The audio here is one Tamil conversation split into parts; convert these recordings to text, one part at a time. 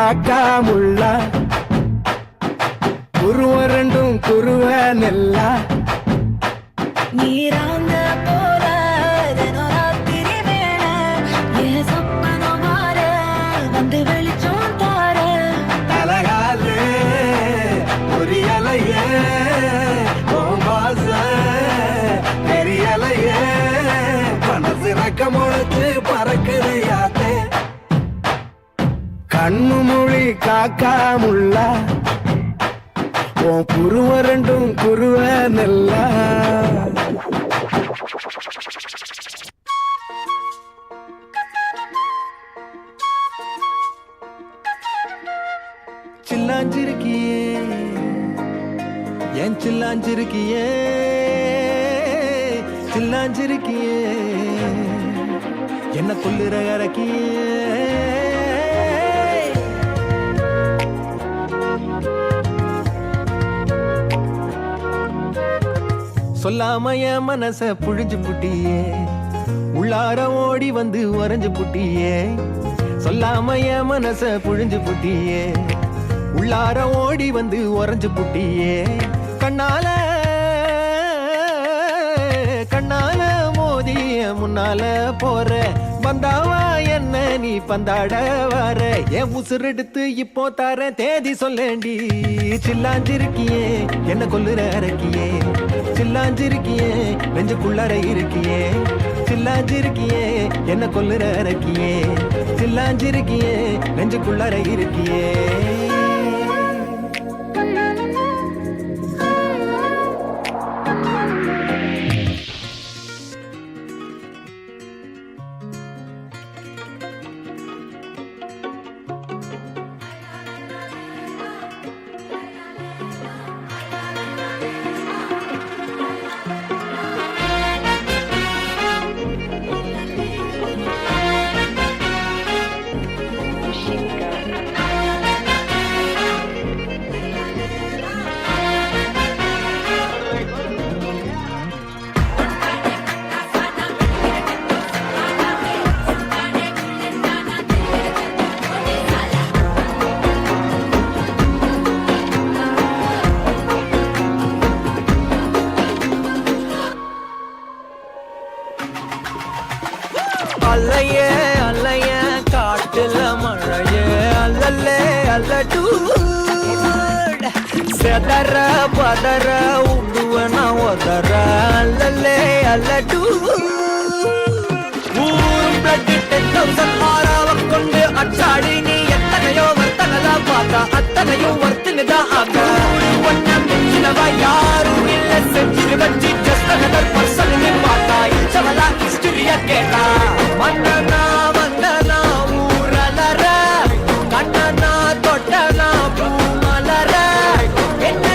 காக்கா முள்ளா குருவ ரெண்டும் குருவ நெல்லா நீராந்த போல ராத்திரி வேள ஏ சொப்பனோ மாற வந்து வெளிச்சம் தார தலகாலே புரியலையே பாச தெரியலையே மனசு ரக்க முளைச்சு பறக்குதையாத்தே கண்ணு மொழி காக்கா முள்ளா உன் குருவ ரெண்டும் குருவ நெல்லா சில்லாஞ்சிருக்கியே ஏன் சில்லாஞ்சிருக்கியே சில்லாஞ்சிருக்கியே என்ன கொல்லுற இறக்கியே சொல்லாம என் மனச புழிஞ்சு புட்டியே உள்ளார ஓடி வந்து வரைஞ்சு புட்டியே சொல்லாம என் மனச புழிஞ்சு புட்டியே உள்ளார ஓடி வந்து உறைஞ்சு புட்டியே கண்ணால கண்ணால மோதி முன்னால போற வந்தாவா என்ன நீ பந்தாட வர என் உசுரெடுத்து இப்போ தர தேதி சொல்லேண்டி சில்லாஞ்சிருக்கியே என்ன கொல்லுற இறக்கியே சில்லாஞ்சிருக்கியே நெஞ்சுக்குள்ளற இருக்கியே சில்லாஞ்சிருக்கியே என்ன கொல்லுற இறக்கியே சில்லாஞ்சிருக்கியே நெஞ்சுக்குள்ளற இருக்கியே அல்லையே அல்லைய காட்டுல மழையே அல்லல்லே அல்லடூ செதற பதற உடுவன ஒதற அல்லல்லே அல்லடூ ஊரும் பிளட் 10,000 ஆறாவ கொண்டு அச்சாடி நீ எத்தனையோ வர்த்தனதா பார்த்தா அத்தனையும் வர்த்தினதான் ஆக ஒன்னம் மிஞ்சினவா யாரும் இல்ல செஞ்சிரு வச்சு ஜஸ்ட் அனதர் பர்சன் பார்த்தா இச்சவலா ஹிஸ்டரிய கேட்டா மன்னனா மன்னனா ஊரலர கண்ணனா தொட்டனா பூமலர என்ன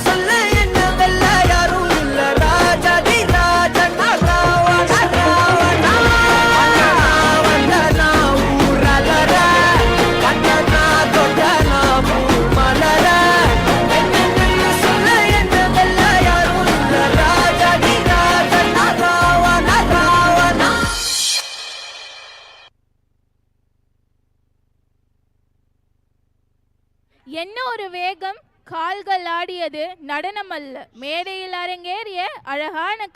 சொல்ல என்ன வெல்ல யாரும் இல்ல ராஜாதி ராஜனா ராவண ராவணா மன்னனா ஊரலர கண்ணனா தொட்டனா பூமலர என்ன சொல்ல என்ன வெல்ல யாரும் இல்ல ராஜாதி ராஜனா ராவண ராவணா என்ன ஒரு வேகம் கால்கள் ஆடியது நடனமல்ல மேடையில் அரங்கேறிய அழகான